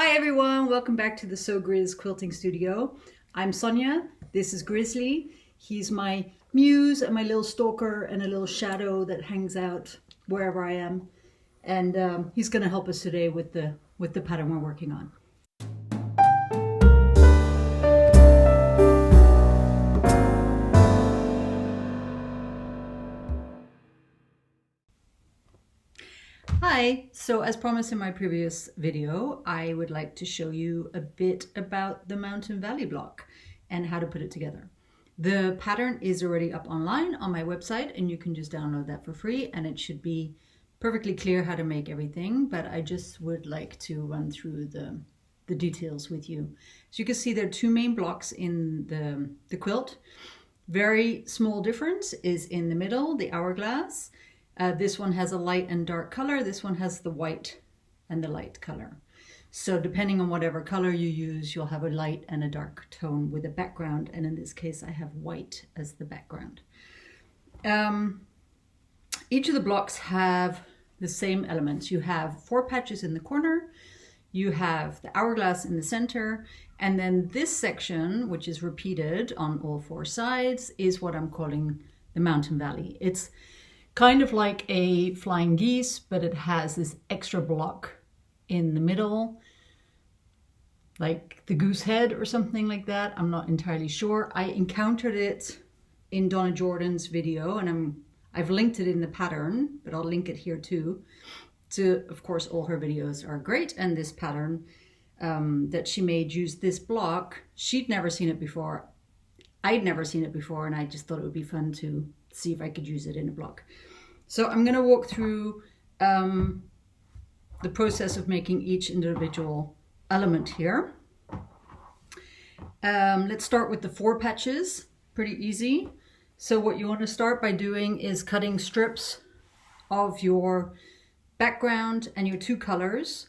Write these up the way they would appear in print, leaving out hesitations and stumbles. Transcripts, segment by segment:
Hi everyone, welcome back to the SoGrizz quilting studio. I'm Sonia, this is Grizzly. He's my muse and my little stalker and a little shadow that hangs out wherever I am. And he's going to help us today with the pattern we're working on. Hi, so as promised in my previous video, I would like to show you a bit about the Mountain Valley block and how to put it together. The pattern is already up online on my website and you can just download that for free, and it should be perfectly clear how to make everything, but I just would like to run through the details with you. So you can see there are two main blocks in the quilt. Very small difference is in the middle, the hourglass. This one has a light and dark color. This one has the white and the light color. So depending on whatever color you use, you'll have a light and a dark tone with a background. And in this case, I have white as the background. Each of the blocks have the same elements. You have 4 patches in the corner. You have the hourglass in the center. And then this section, which is repeated on all 4 sides, is what I'm calling the Mountain Valley. It's kind of like a flying geese, but it has this extra block in the middle, like the goose head or something like that. I'm not entirely sure. I encountered it in Donna Jordan's video, and I've linked it in the pattern, but I'll link it here too. So, of course, all her videos are great, and this pattern that she made used this block. She'd never seen it before. I'd never seen it before, and I just thought it would be fun to see if I could use it in a block. So I'm going to walk through the process of making each individual element here. Let's start with the 4 patches. Pretty easy. So what you want to start by doing is cutting strips of your background and your 2 colors.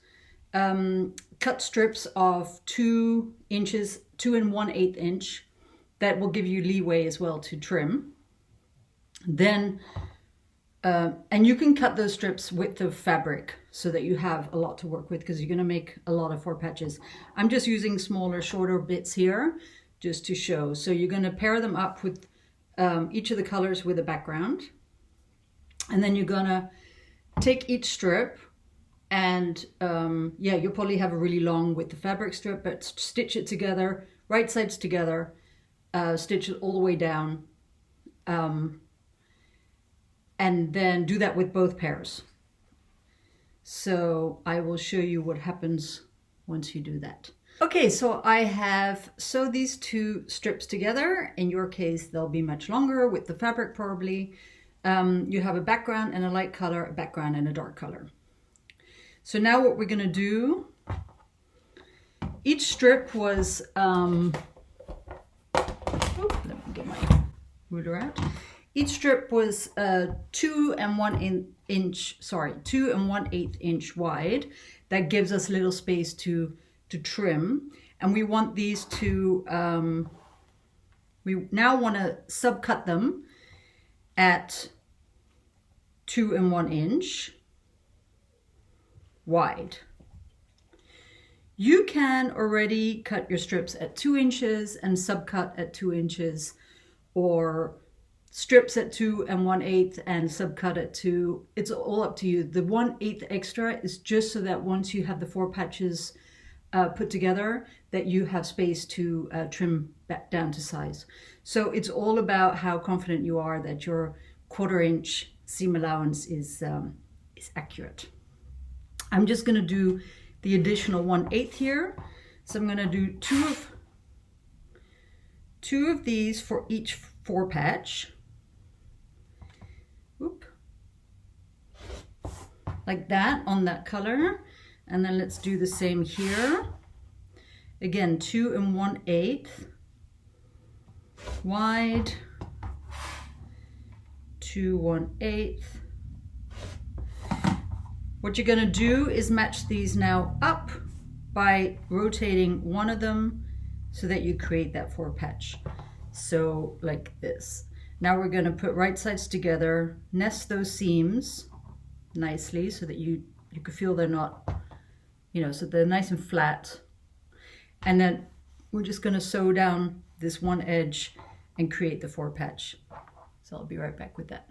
Cut strips of 2 inches, 2 1/8 inch. That will give you leeway as well to trim. Then, and you can cut those strips with the fabric so that you have a lot to work with, because you're going to make a lot of 4 patches. I'm just using smaller, shorter bits here just to show. So you're going to pair them up with each of the colors with a background. And then you're going to take each strip and yeah, you'll probably have a really long with the fabric strip, but stitch it together, right sides together, stitch it all the way down. And then do that with both pairs. So I will show you what happens once you do that. Okay, so I have sewed these 2 strips together. In your case, they'll be much longer with the fabric probably. You have a background and a light color, a background and a dark color. So now what we're gonna do, each strip was, let me get my ruler out. Each strip was 2 1/8 inch wide. That gives us a little space to trim. And we want these to, we now want to subcut them at 2 1 inch wide. You can already cut your strips at 2 inches and subcut at 2 inches, or strips at 2 1/8 and subcut at 2. It's all up to you. The 1/8 extra is just so that once you have the 4 patches put together, that you have space to trim back down to size. So it's all about how confident you are that your 1/4 inch seam allowance is accurate. I'm just going to do the additional 1/8 here. So I'm going to do two of these for each 4 patch. Oop. Like that on that color. And then let's do the same here. Again, 2 1/8 wide, 2 1/8. What you're going to do is match these now up by rotating one of them so that you create that 4 patch. So like this. Now we're going to put right sides together, nest those seams nicely so that you can feel they're not you know, so they're nice and flat. And then we're just going to sew down this one edge and create the 4 patch. So I'll be right back with that.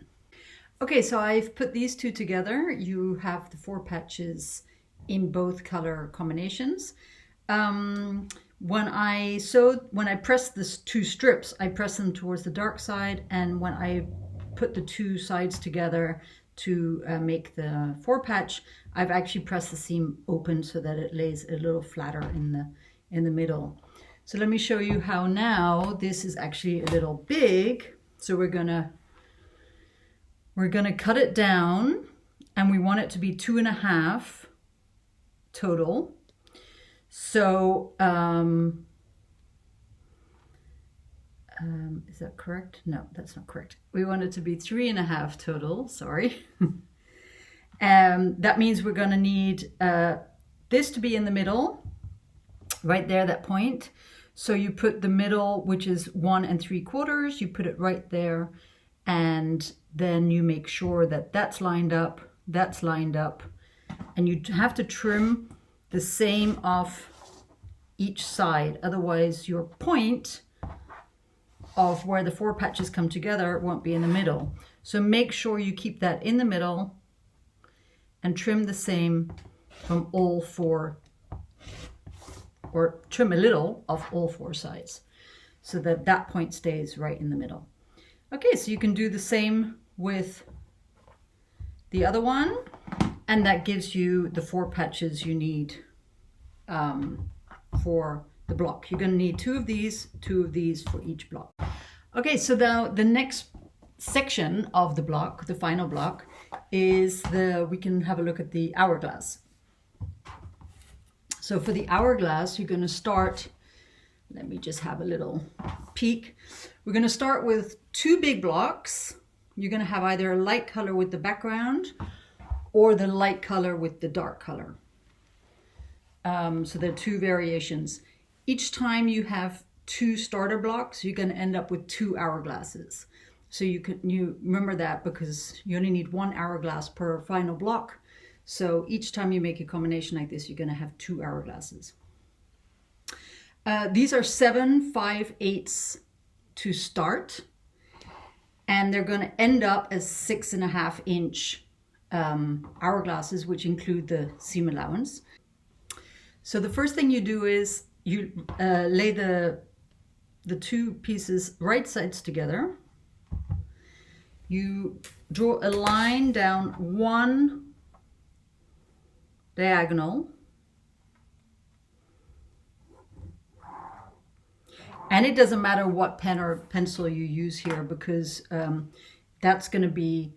Okay, so I've put these two together. You have the 4 patches in both color combinations. When I pressed the 2 strips, I press them towards the dark side, and when I put the 2 sides together to make the 4 patch, I've actually pressed the seam open so that it lays a little flatter in the middle. So let me show you how now this is actually a little big. So we're gonna cut it down, and we want it to be 2.5 total. So is that correct? No, that's not correct. We want it to be 3.5 total, sorry. That means we're gonna need this to be in the middle, right there, that point. So you put the middle, which is 1 3/4, you put it right there, and then you make sure that that's lined up, and you have to trim the same off each side. Otherwise your point of where the 4 patches come together won't be in the middle. So make sure you keep that in the middle and trim the same from all 4, or trim a little of all 4 sides so that that point stays right in the middle. Okay, so you can do the same with the other one, and that gives you the 4 patches you need for the block. You're going to need 2 of these for each block. Okay, so now the next section of the block, the final block, is we can have a look at the hourglass. So for the hourglass, you're going to start, let me just have a little peek. We're going to start with 2 big blocks. You're going to have either a light color with the background or the light color with the dark color. So there are 2 variations. Each time you have 2 starter blocks, you're going to end up with 2 hourglasses. So you remember that, because you only need 1 hourglass per final block. So each time you make a combination like this, you're going to have 2 hourglasses. These are 7 5/8 to start, and they're going to end up as 6.5 inch hourglasses, which include the seam allowance. So the first thing you do is you lay the 2 pieces right sides together. You draw a line down 1 diagonal, and it doesn't matter what pen or pencil you use here, because that's going to be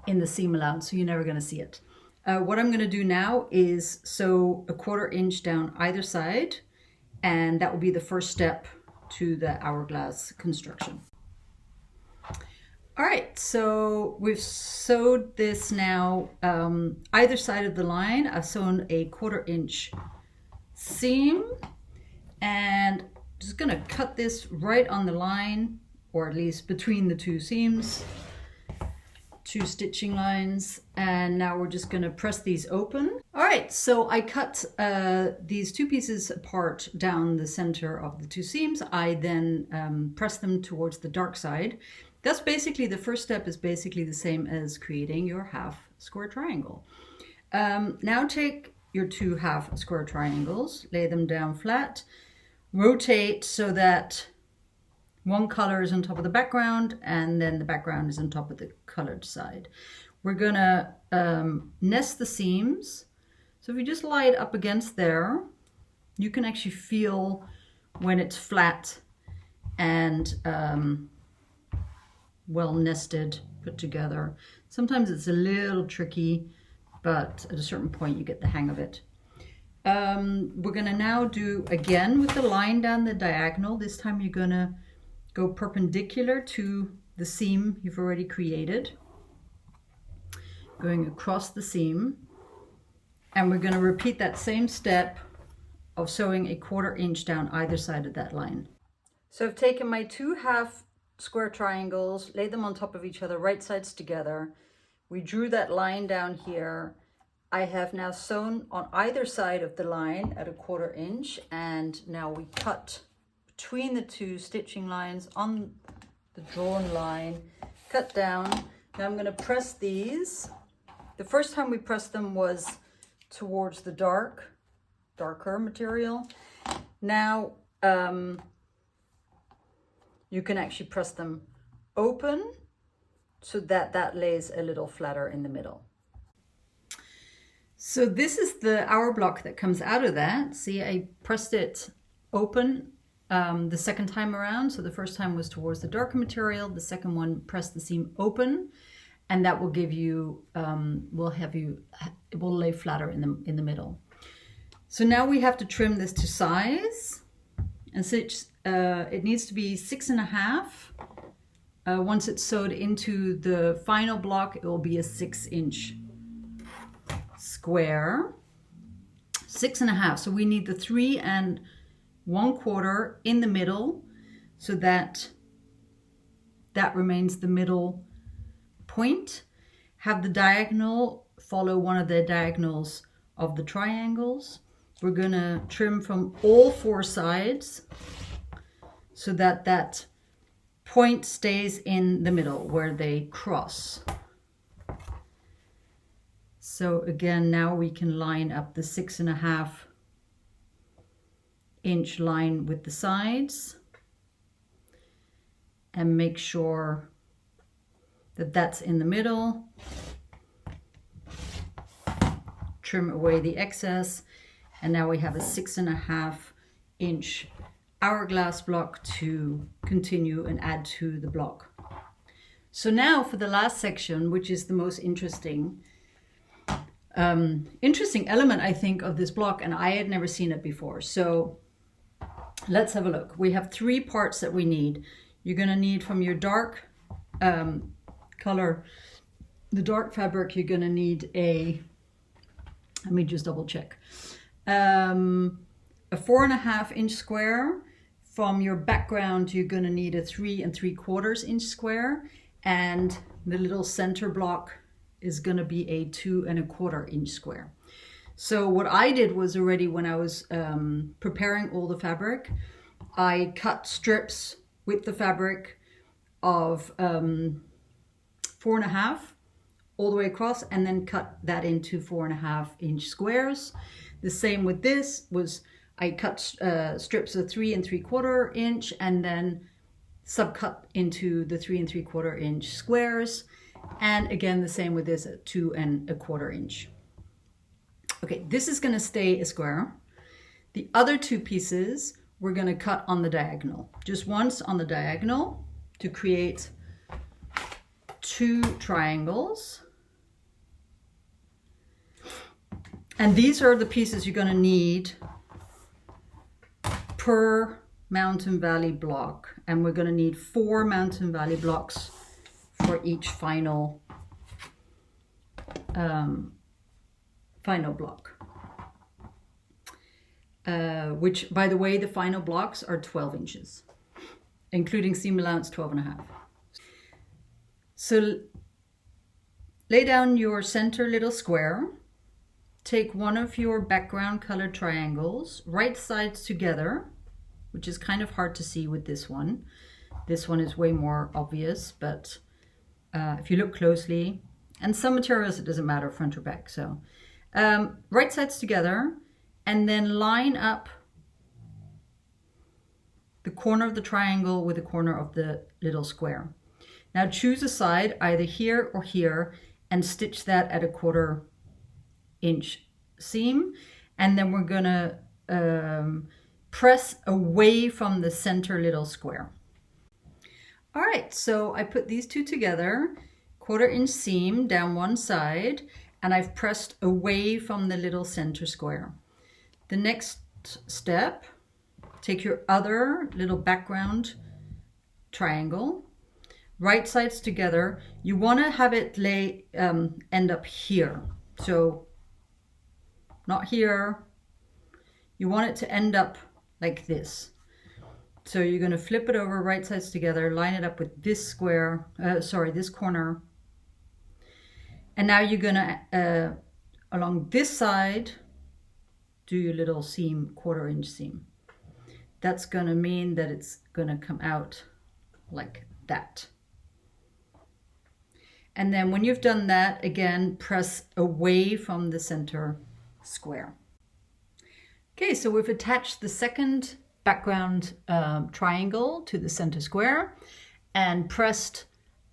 in the seam allowance, so you're never going to see it. What I'm going to do now is sew 1/4 inch down either side, and that will be the first step to the hourglass construction. All right, so we've sewed this now either side of the line. I've sewn a 1/4 inch seam, and I'm just going to cut this right on the line, or at least between the 2 seams, 2 stitching lines, and now we're just going to press these open. All right, so I cut these 2 pieces apart down the center of the 2 seams. I then press them towards the dark side. That's basically, the first step is basically the same as creating your half square triangle. Now take your 2 half square triangles, lay them down flat, rotate so that one color is on top of the background, and then the background is on top of the colored side. We're gonna nest the seams. So if you just lie it up against there, you can actually feel when it's flat and well nested, put together. Sometimes it's a little tricky, but at a certain point you get the hang of it. We're gonna now do again with the line down the diagonal. This time you're gonna go perpendicular to the seam you've already created, going across the seam, and we're going to repeat that same step of sewing 1/4 inch down either side of that line. So I've taken my 2 half square triangles, laid them on top of each other, right sides together. We drew that line down here. I have now sewn on either side of the line at 1/4 inch, and now we cut between the two stitching lines on the drawn line, cut down. Now I'm going to press these. The first time we pressed them was towards the darker material. Now you can actually press them open so that that lays a little flatter in the middle. So this is the hour block that comes out of that. See, I pressed it open the second time around. So the first time was towards the darker material. The second one, press the seam open, and that will give you, it will lay flatter in the middle. So now we have to trim this to size, and so it needs to be 6.5. Once it's sewed into the final block, it will be a 6-inch square. 6.5. So we need the 3 1/4 in the middle, so that remains the middle point. Have the diagonal follow one of the diagonals of the triangles. We're gonna trim from all 4 sides so that that point stays in the middle where they cross. So again, now we can line up the 6.5 inch line with the sides and make sure that that's in the middle. Trim away the excess, and now we have a 6.5 inch hourglass block to continue and add to the block. So now for the last section, which is the most interesting element, I think, of this block, and I had never seen it before. So let's have a look. We have 3 parts that we need. You're going to need from your dark color, the dark fabric, you're going to need let me just double check, a 4.5 inch square. From your background, you're going to need a 3 3/4 inch square, and the little center block is going to be a 2 1/4 inch square. So what I did was, already when I was preparing all the fabric, I cut strips with the fabric of 4.5 all the way across, and then cut that into 4.5 inch squares. The same with this was, I cut strips of 3 3/4 inch and then subcut into the 3 3/4 inch squares. And again, the same with this at 2 1/4 inch. Okay, this is going to stay a square. The other 2 pieces we're going to cut on the diagonal, just once on the diagonal, to create 2 triangles. And these are the pieces you're going to need per Mountain Valley block, and we're going to need 4 Mountain Valley blocks for each final block, which, by the way, the final blocks are 12 inches, including seam allowance 12.5. So lay down your center little square, take one of your background colored triangles, right sides together, which is kind of hard to see with this one. This one is way more obvious, but if you look closely, and some materials it doesn't matter front or back. So right sides together, and then line up the corner of the triangle with the corner of the little square. Now choose a side, either here or here, and stitch that at a 1/4 inch seam. And then we're gonna press away from the center little square. All right, so I put these 2 together, 1/4 inch seam down one side, and I've pressed away from the little center square. The next step, take your other little background triangle, right sides together. You want to have it end up here. So not here. You want it to end up like this. So you're going to flip it over, right sides together, line it up with this square, this corner. And now you're going to along this side, do your little seam, 1/4 inch seam. That's going to mean that it's going to come out like that. And then when you've done that, again, press away from the center square. Okay, so we've attached the second background triangle to the center square and pressed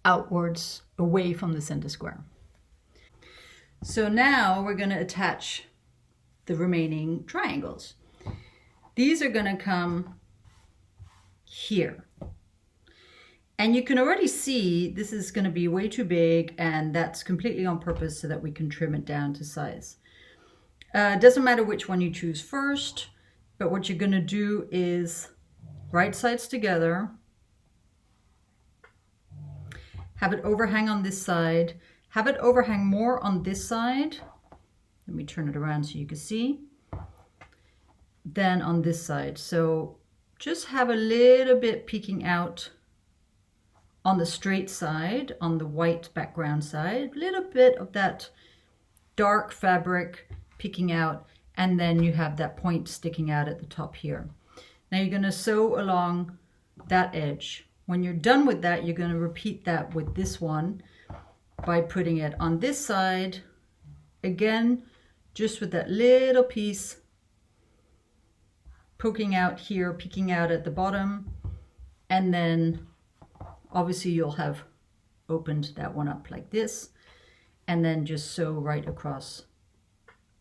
outwards away from the center square. So now we're going to attach the remaining triangles. These are going to come here. And you can already see this is going to be way too big, and that's completely on purpose so that we can trim it down to size. It doesn't matter which one you choose first, but what you're going to do is right sides together, have it overhang on this side, have it overhang more on this side. Let me turn it around so you can see. Than on this side. So just have a little bit peeking out on the straight side, on the white background side, a little bit of that dark fabric peeking out, and then you have that point sticking out at the top here. Now you're going to sew along that edge. When you're done with that, you're going to repeat that with this one by putting it on this side, again, just with that little piece poking out here, peeking out at the bottom, and then obviously you'll have opened that one up like this, and then just sew right across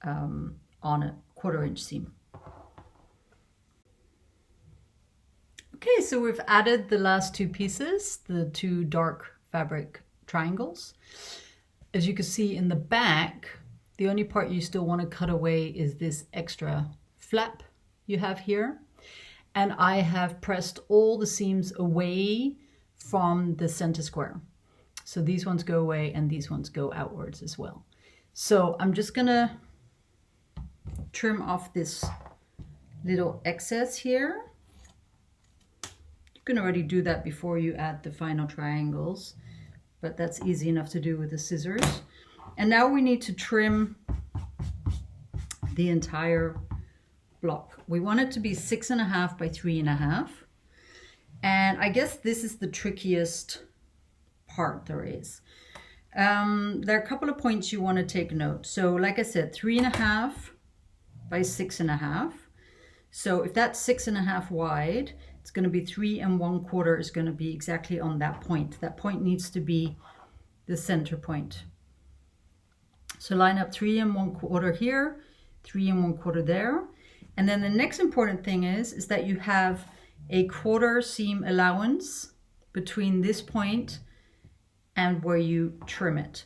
on a 1/4 inch seam. Okay, so we've added the last two pieces, the two dark fabric triangles. As you can see in the back, the only part you still want to cut away is this extra flap you have here. And I have pressed all the seams away from the center square. So these ones go away and these ones go outwards as well. So I'm just gonna trim off this little excess here. You can already do that before you add the final triangles, but that's easy enough to do with the scissors. And now we need to trim the entire block. We want it to be 6.5 by 3.5. And I guess this is the trickiest part there is. There are a couple of points you want to take note. So like I said, 3.5 by 6.5. So if that's 6.5 wide, it's going to be 3 1/4 is going to be exactly on that point. That point needs to be the center point. So line up 3 1/4 here, 3 1/4 there. And then the next important thing is that you have a 1/4 seam allowance between this point and where you trim it.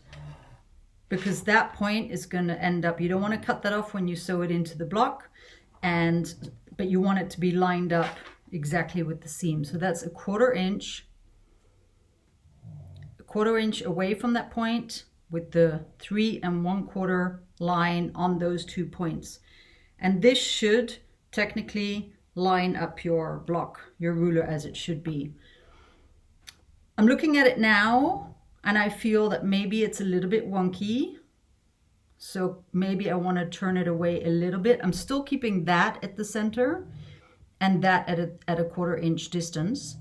Because that point is going to end up, you don't want to cut that off when you sew it into the block, but you want it to be lined up exactly with the seam. So that's a 1/4 inch, a 1/4 inch away from that point with the 3 1/4 line on those 2 points. And this should technically line up your block, your ruler, as it should be. I'm looking at it now and I feel that maybe it's a little bit wonky. So maybe I want to turn it away a little bit. I'm still keeping that at the center and that at a 1/4 inch distance.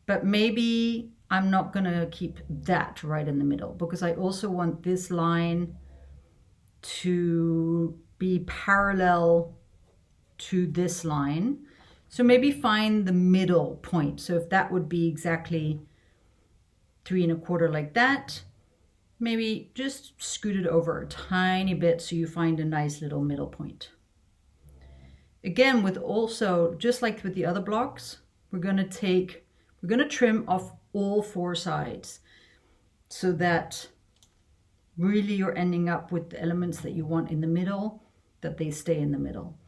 But maybe I'm not going to keep that right in the middle, because I also want this line to be parallel to this line. So maybe find the middle point. So if that would be exactly 3 1/4 like that, maybe just scoot it over a tiny bit so you find a nice little middle point. Again, with also, just like with the other blocks, we're going to trim off all 4 sides so that really you're ending up with the elements that you want in the middle, that they stay in the middle.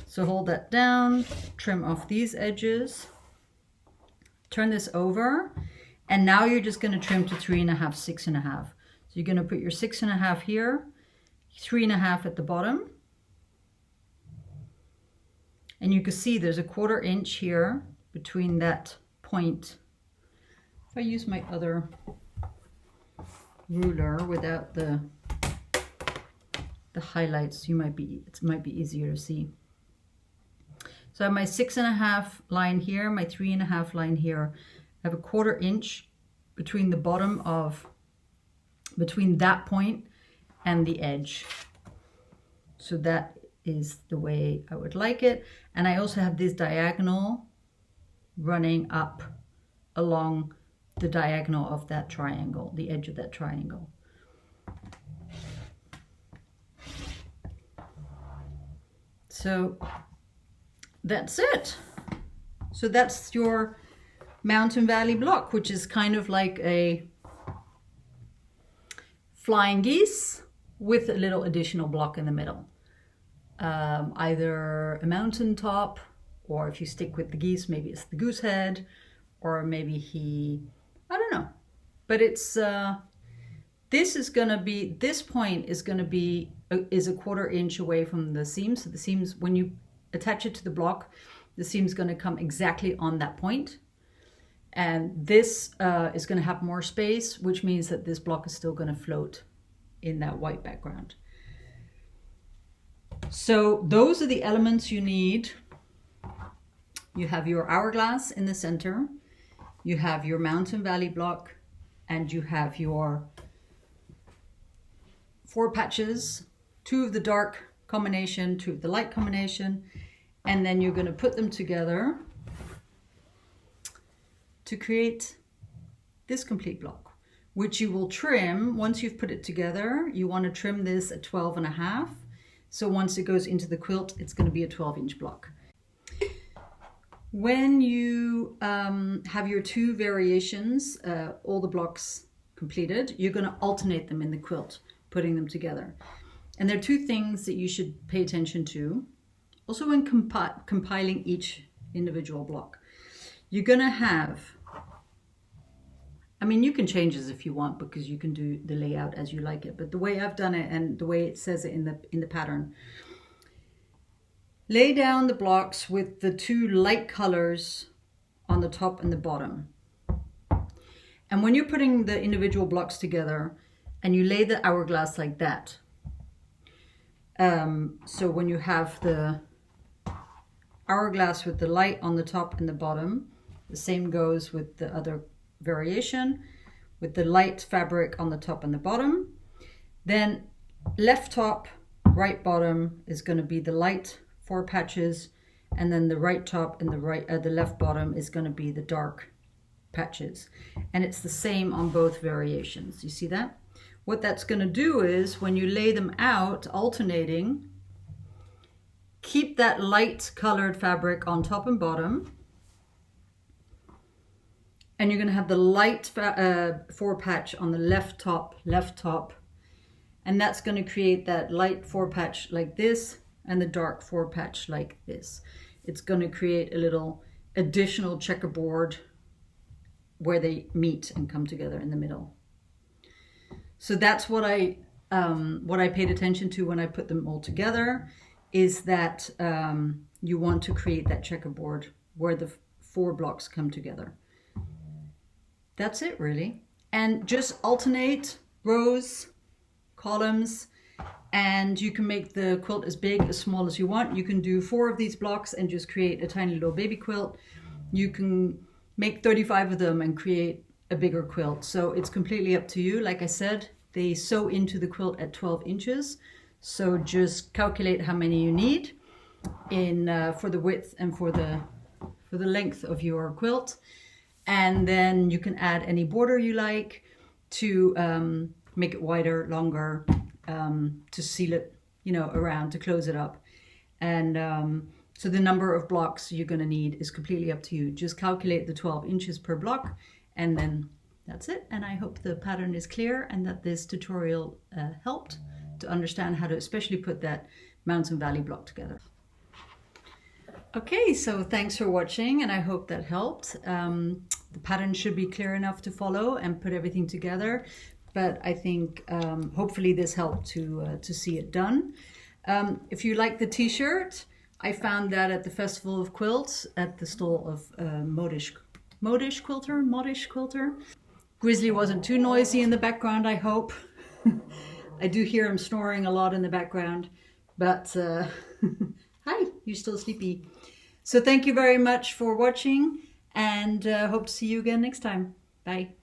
So hold that down, trim off these edges, turn this over, and now you're just going to trim to 3.5, 6.5. So you're going to put your 6.5 here, 3.5 at the bottom. And you can see there's a 1/4 inch here between that point. If I use my other ruler without the the highlights, it might be easier to see. So I have my 6.5 line here, my 3.5 line here. I have a 1/4 inch between the bottom of, between that point and the edge. So that is the way I would like it. And I also have this diagonal running up along the diagonal of that triangle, the edge of that triangle. So that's it. So that's your Mountain Valley block, which is kind of like a flying geese with a little additional block in the middle. Either a mountain top, or if you stick with the geese, maybe it's the goose head, or maybe he, I don't know. But it's, this is gonna be, this point is gonna be, is a 1/4 inch away from the seam. So the seams, when you attach it to the block, the seam's gonna come exactly on that point. And this is gonna have more space, which means that this block is still gonna float in that white background. So those are the elements you need. You have your hourglass in the center, you have your Mountain Valley block, and you have your 4 patches, 2 of the dark combination, 2 of the light combination, and then you're going to put them together to create this complete block, which you will trim. Once you've put it together, you want to trim this at 12.5. So once it goes into the quilt, it's going to be a 12-inch block. When you have your 2 variations, all the blocks completed, you're going to alternate them in the quilt, putting them together. And there are 2 things that you should pay attention to. Also when compiling each individual block. You're going to have, I mean, you can change this if you want, because you can do the layout as you like it. But the way I've done it and the way it says it in the pattern, lay down the blocks with the 2 light colors on the top and the bottom. And when you're putting the individual blocks together and you lay the hourglass like that, so when you have the hourglass with the light on the top and the bottom, the same goes with the other variation with the light fabric on the top and the bottom. Then left top, right bottom is going to be the light 4 patches, and then the right top and the left bottom is going to be the dark patches. And it's the same on both variations. You see that? What that's going to do is when you lay them out alternating, keep that light colored fabric on top and bottom, and you're going to have the light 4 patch on the left top, and that's going to create that light 4 patch like this and the dark 4 patch like this. It's going to create a little additional checkerboard where they meet and come together in the middle. So that's what I paid attention to when I put them all together, is that you want to create that checkerboard where the 4 blocks come together. That's it really. And just alternate rows, columns, and you can make the quilt as big, as small as you want. You can do 4 of these blocks and just create a tiny little baby quilt. You can make 35 of them and create a bigger quilt. So it's completely up to you. Like I said, they sew into the quilt at 12 inches. So just calculate how many you need for the width and for the length of your quilt. And then you can add any border you like to make it wider, longer, to seal it, you know, around, to close it up. And so the number of blocks you're going to need is completely up to you. Just calculate the 12 inches per block, and then that's it. And I hope the pattern is clear and that this tutorial helped to understand how to especially put that Mountain Valley block together. Okay, so thanks for watching, and I hope that helped. The pattern should be clear enough to follow and put everything together, but I think hopefully this helped to see it done. If you like the t-shirt, I found that at the Festival of Quilts at the stall of Modish Quilter. Grizzly wasn't too noisy in the background, I hope. I do hear him snoring a lot in the background, but hi, you're still sleepy. So thank you very much for watching, and hope to see you again next time. Bye.